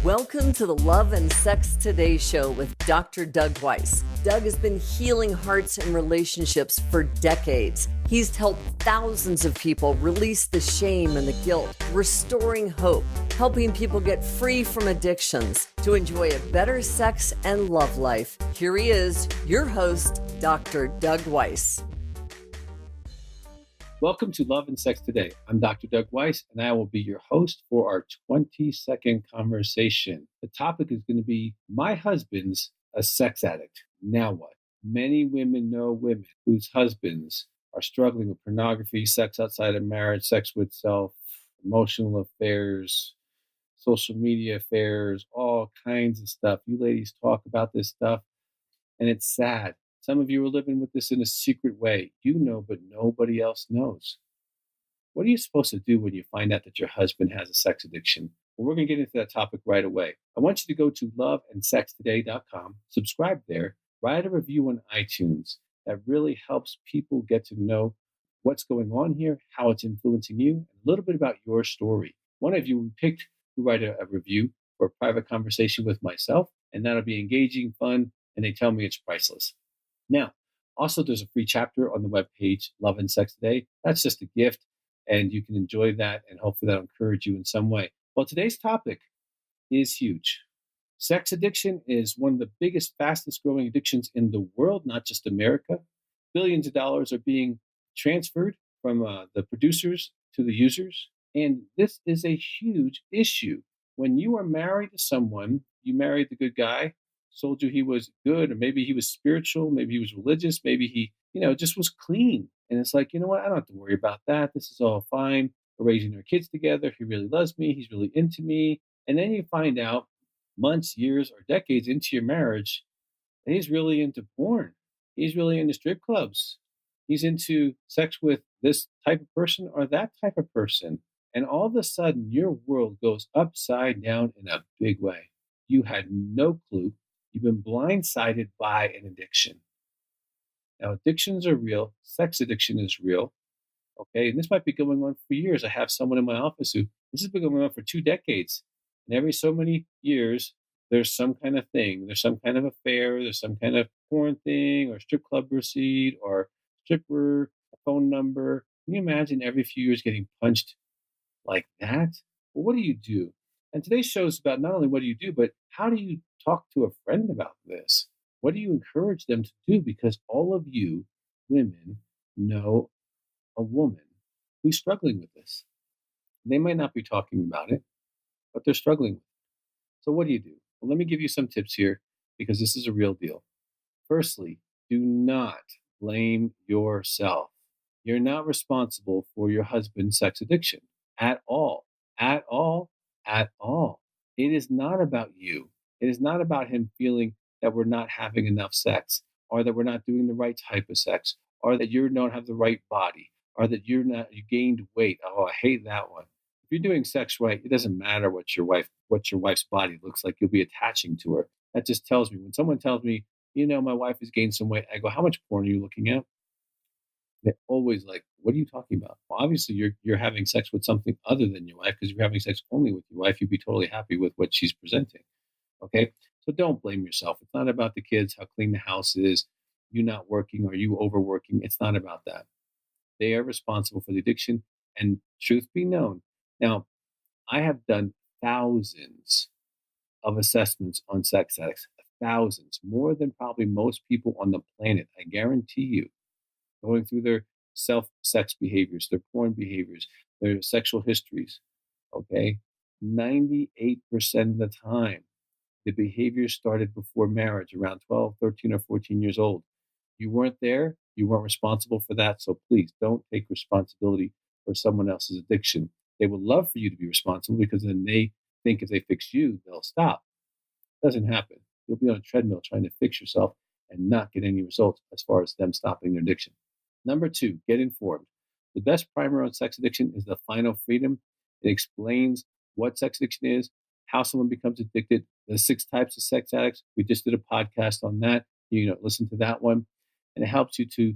Welcome to the Love and Sex Today show with Dr. Doug Weiss. Doug has been healing hearts and relationships for decades. He's helped thousands of people release the shame and the guilt, restoring hope, helping people get free from addictions to enjoy a better sex and love life. Here he is, your host, Dr. Doug Weiss. Welcome to Love and Sex Today. I'm Dr. Doug Weiss, and I will be your host for our 20-second conversation. The topic is going to be, my husband's a sex addict. Now what? Many women know women whose husbands are struggling with pornography, sex outside of marriage, sex with self, emotional affairs, social media affairs, all kinds of stuff. You ladies talk about this stuff, and it's sad. Some of you are living with this in a secret way. You know, but nobody else knows. What are you supposed to do when you find out that your husband has a sex addiction? Well, we're going to get into that topic right away. I want you to go to loveandsextoday.com, subscribe there, write a review on iTunes. That really helps people get to know what's going on here, how it's influencing you, and a little bit about your story. One of you we picked to write a review for a private conversation with myself, and that'll be engaging, fun, and they tell me it's priceless. Now, also, there's a free chapter on the webpage, Love and Sex Today. That's just a gift, and you can enjoy that, and hopefully that'll encourage you in some way. Well, today's topic is huge. Sex addiction is one of the biggest, fastest growing addictions in the world, not just America. Billions of dollars are being transferred from the producers to the users, and this is a huge issue. When you are married to someone, you married the good guy, told you he was good, or maybe he was spiritual, maybe he was religious, maybe he, just was clean. And it's like, you know what? I don't have to worry about that. This is all fine. We're raising our kids together. He really loves me. He's really into me. And then you find out months, years, or decades into your marriage, that he's really into porn. He's really into strip clubs. He's into sex with this type of person or that type of person. And all of a sudden, your world goes upside down in a big way. You had no clue. You've been blindsided by an addiction. Now, addictions are real. Sex addiction is real. Okay, and this might be going on for years. I have someone in my office who this has been going on for 2 decades. And every so many years, there's some kind of thing. There's some kind of affair. There's some kind of porn thing or strip club receipt or stripper, a phone number. Can you imagine every few years getting punched like that? Well, what do you do? And today's show is about not only what do you do, but how do you talk to a friend about this? What do you encourage them to do? Because all of you women know a woman who's struggling with this. They might not be talking about it, but they're struggling with it. So what do you do? Well, let me give you some tips here because this is a real deal. Firstly, do not blame yourself. You're not responsible for your husband's sex addiction at all, at all, at all. It is not about you. It is not about him feeling that we're not having enough sex or that we're not doing the right type of sex or that you don't have the right body or that you gained weight. Oh, I hate that one. If you're doing sex right, it doesn't matter what your wife's body looks like. You'll be attaching to her. That just tells me when someone tells me, my wife has gained some weight, I go, how much porn are you looking at? They're always like, what are you talking about? Well, obviously, you're having sex with something other than your wife, because if you're having sex only with your wife, you'd be totally happy with what she's presenting. Okay? So don't blame yourself. It's not about the kids, how clean the house is, you not working or you overworking. It's not about that. They are responsible for the addiction. And truth be known, now, I have done thousands of assessments on sex addicts, thousands, more than probably most people on the planet. I guarantee you. Going through their self-sex behaviors, their porn behaviors, their sexual histories, okay? 98% of the time, the behavior started before marriage, around 12, 13, or 14 years old. You weren't there. You weren't responsible for that. So please don't take responsibility for someone else's addiction. They would love for you to be responsible because then they think if they fix you, they'll stop. It doesn't happen. You'll be on a treadmill trying to fix yourself and not get any results as far as them stopping their addiction. Number 2, get informed. The best primer on sex addiction is The Final Freedom. It explains what sex addiction is, how someone becomes addicted, the 6 types of sex addicts. We just did a podcast on that. Listen to that one. And it helps you to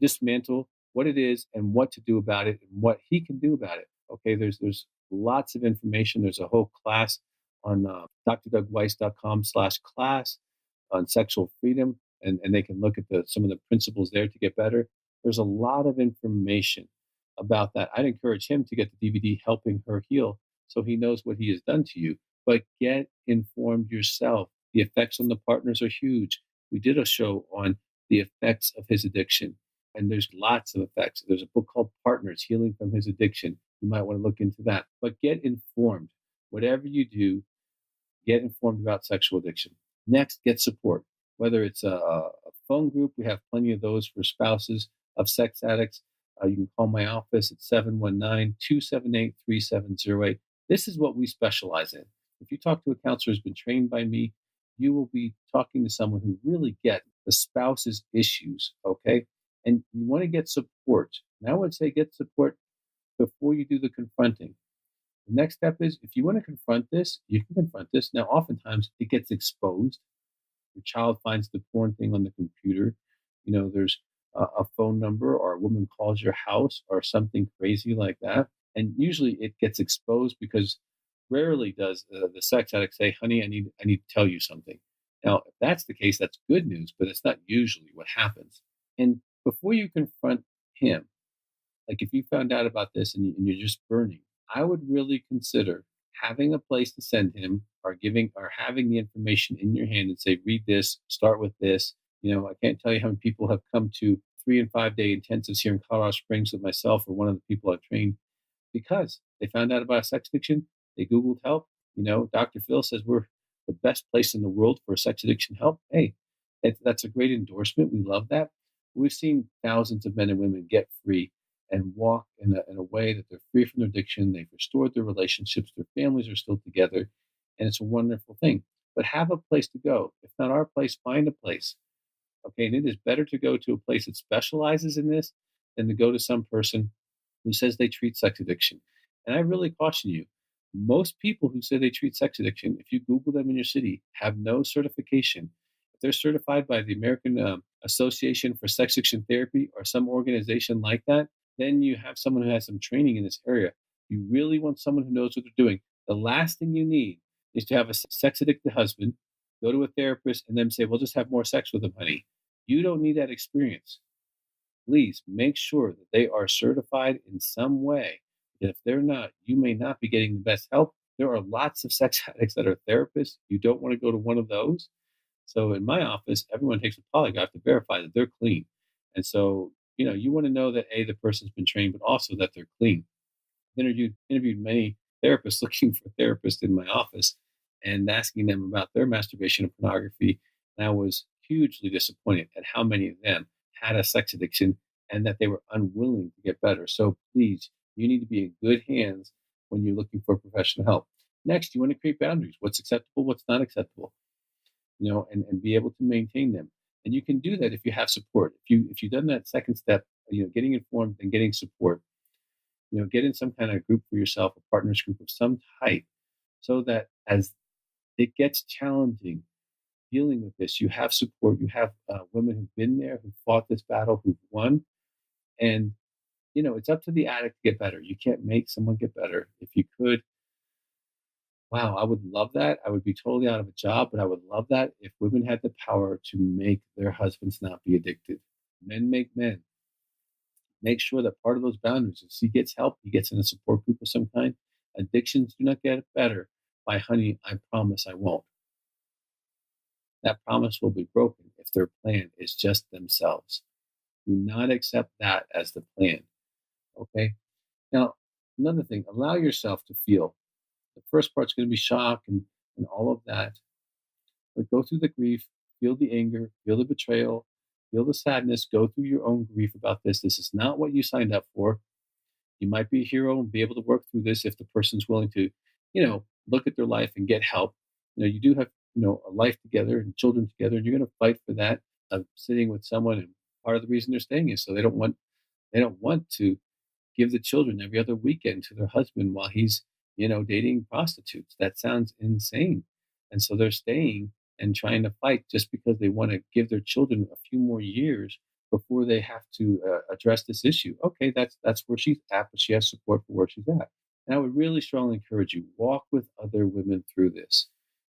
dismantle what it is and what to do about it and what he can do about it. Okay, there's lots of information. There's a whole class on drdugweiss.com/class on sexual freedom, and they can look at some of the principles there to get better. There's a lot of information about that. I'd encourage him to get the DVD Helping Her Heal so he knows what he has done to you. But get informed yourself. The effects on the partners are huge. We did a show on the effects of his addiction, and there's lots of effects. There's a book called Partners Healing from His Addiction. You might want to look into that. But get informed. Whatever you do, get informed about sexual addiction. Next, get support. Whether it's a phone group, we have plenty of those for spouses of sex addicts. You can call my office at 719-278-3708. This is what we specialize in. If you talk to a counselor who's been trained by me, you will be talking to someone who really gets the spouse's issues, okay? And you want to get support. And I would say get support before you do the confronting. The next step is if you want to confront this, you can confront this. Now, oftentimes it gets exposed. Your child finds the porn thing on the computer. There's a phone number or a woman calls your house or something crazy like that. And usually it gets exposed because rarely does the sex addict say, honey, I need to tell you something. Now, if that's the case, that's good news, but it's not usually what happens. And before you confront him, like if you found out about this and you're just burning, I would really consider having a place to send him or having the information in your hand and say, read this, start with this. I can't tell you how many people have come to 3 and 5 day intensives here in Colorado Springs with myself or one of the people I've trained because they found out about a sex addiction. They Googled help. Dr. Phil says we're the best place in the world for sex addiction help. Hey, that's a great endorsement. We love that. We've seen thousands of men and women get free and walk in a way that they're free from their addiction. They've restored their relationships. Their families are still together. And it's a wonderful thing. But have a place to go. If not our place, find a place. Okay, and it is better to go to a place that specializes in this than to go to some person who says they treat sex addiction. And I really caution you, most people who say they treat sex addiction, if you Google them in your city, have no certification. If they're certified by the American Association for Sex Addiction Therapy or some organization like that, then you have someone who has some training in this area. You really want someone who knows what they're doing. The last thing you need is to have a sex addicted husband, go to a therapist, and then say, well, just have more sex with him, honey. You don't need that experience. Please make sure that they are certified in some way. If they're not, you may not be getting the best help. There are lots of sex addicts that are therapists. You don't want to go to one of those. So in my office, everyone takes a polygraph to verify that they're clean. And so, you want to know that A, the person's been trained, but also that they're clean. I've interviewed many therapists looking for therapists in my office and asking them about their masturbation and pornography. And I was hugely disappointed at how many of them had a sex addiction and that they were unwilling to get better. So please, you need to be in good hands when you're looking for professional help. Next, you want to create boundaries. What's acceptable, what's not acceptable, and be able to maintain them. And you can do that if you have support. If you've done that second step, getting informed and getting support, get in some kind of group for yourself, a partners group of some type, so that as it gets challenging dealing with this, you have support. You have women who've been there, who fought this battle, who've won. And, it's up to the addict to get better. You can't make someone get better. If you could, wow, I would love that. I would be totally out of a job, but I would love that if women had the power to make their husbands not be addicted. Men make men. Make sure that part of those boundaries is he gets help, he gets in a support group of some kind. Addictions do not get better by honey, I promise I won't. That promise will be broken if their plan is just themselves. Do not accept that as the plan. Okay? Now, another thing, allow yourself to feel. The first part's going to be shock and all of that. But go through the grief, feel the anger, feel the betrayal, feel the sadness, go through your own grief about this. This is not what you signed up for. You might be a hero and be able to work through this if the person's willing to, look at their life and get help. You do have, a life together and children together, and you're going to fight for that of sitting with someone. And part of the reason they're staying is so they don't want to give the children every other weekend to their husband while he's, dating prostitutes. That sounds insane. And so they're staying and trying to fight just because they want to give their children a few more years before they have to address this issue. Okay, that's where she's at, but she has support for where she's at. And I would really strongly encourage you, walk with other women through this.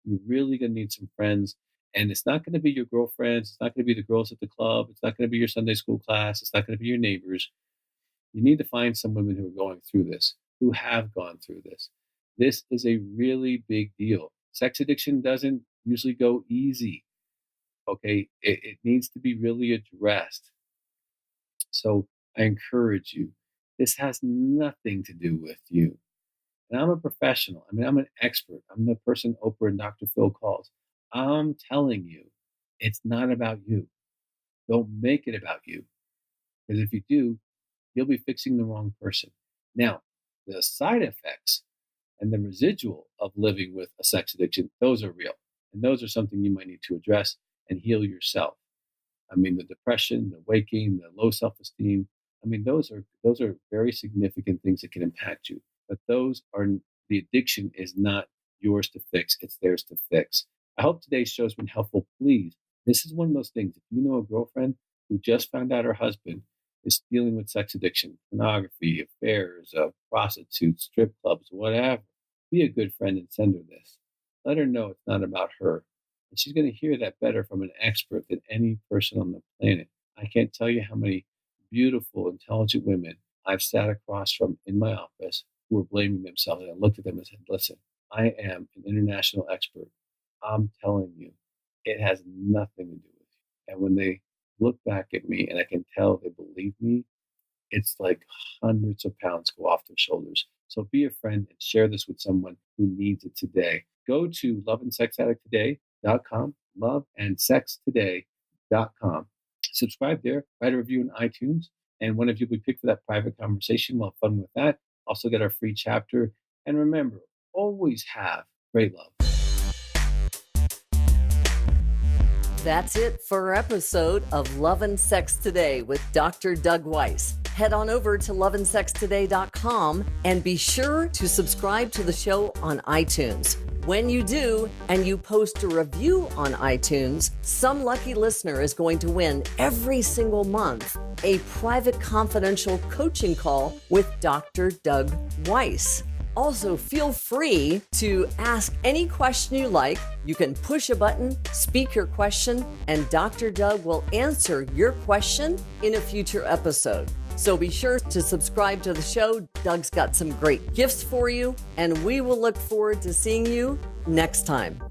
You're really going to need some friends. And it's not going to be your girlfriends. It's not going to be the girls at the club. It's not going to be your Sunday school class. It's not going to be your neighbors. You need to find some women who are going through this, who have gone through this. This is a really big deal. Sex addiction doesn't usually go easy. Okay. It needs to be really addressed. So I encourage you. This has nothing to do with you. And I'm a professional. I mean, I'm an expert. I'm the person Oprah and Dr. Phil calls. I'm telling you, it's not about you. Don't make it about you. Because if you do, you'll be fixing the wrong person. Now, the side effects and the residual of living with a sex addiction, those are real. And those are something you might need to address and heal yourself. I mean, the depression, the waking, the low self-esteem. I mean, those are very significant things that can impact you. But the addiction is not yours to fix. It's theirs to fix. I hope today's show has been helpful. Please, this is one of those things. If you know a girlfriend who just found out her husband is dealing with sex addiction, pornography, affairs, prostitutes, strip clubs, whatever, be a good friend and send her this. Let her know it's not about her. And she's going to hear that better from an expert than any person on the planet. I can't tell you how many beautiful, intelligent women I've sat across from in my office who were blaming themselves. And I looked at them and said, listen, I am an international expert. I'm telling you, it has nothing to do with you. And when they look back at me and I can tell they believe me, it's like hundreds of pounds go off their shoulders. So be a friend and share this with someone who needs it today. Go to loveandsexaddicttoday.com, loveandsextoday.com. Subscribe there, write a review on iTunes, and one of you will be picked for that private conversation. We'll have fun with that. Also get our free chapter. And remember, always have great love. That's it for our episode of Love and Sex Today with Dr. Doug Weiss. Head on over to loveandsextoday.com and be sure to subscribe to the show on iTunes. When you do, and you post a review on iTunes, some lucky listener is going to win every single month a private confidential coaching call with Dr. Doug Weiss. Also, feel free to ask any question you like. You can push a button, speak your question, and Dr. Doug will answer your question in a future episode. So be sure to subscribe to the show. Doug's got some great gifts for you, and we will look forward to seeing you next time.